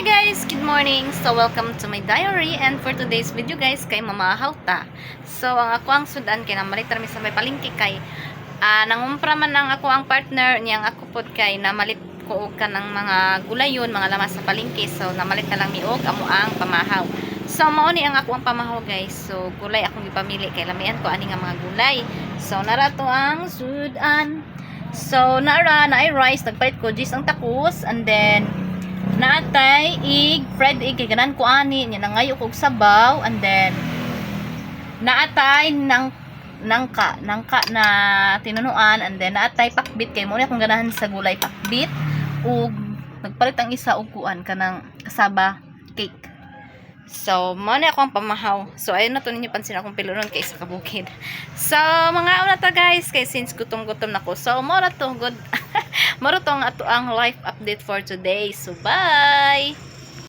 Hi guys! Good morning! So welcome to my diary, and for today's video guys kay mamahaw ta. So ang ako ang sudan kay namalit rami sa may palengke kay nangumpra man ang ako ang partner niyang ako pod kay namalit ko og kanang mga gulayon, mga lamas sa palengke. So namalit na lang miog amo ang pamahaw. So mao ni ang ako ang pamahaw guys. So gulay akong gipamili kay lamian ko ani nga mga gulay. So nara to ang sudan. So nara na ay rice nagpalit ko jis ang takos, and then naatay fried egg kay ganan ko ani nya nangayo kog sabaw, and then naatay nangka na tinunuan, and then naatay pakbit kay mo ni akong ganahan sa gulay pakbit, ug nagpalit ang isa og kuan kanang kasaba cake. So mo ni akong pamahaw. So ayun na to ninyo pansin akong piluron kay sa kabukid. So mga una ta guys kay since gutom-gutom na ko. So mo na to good. Moro tong ato ang life update for today. So bye.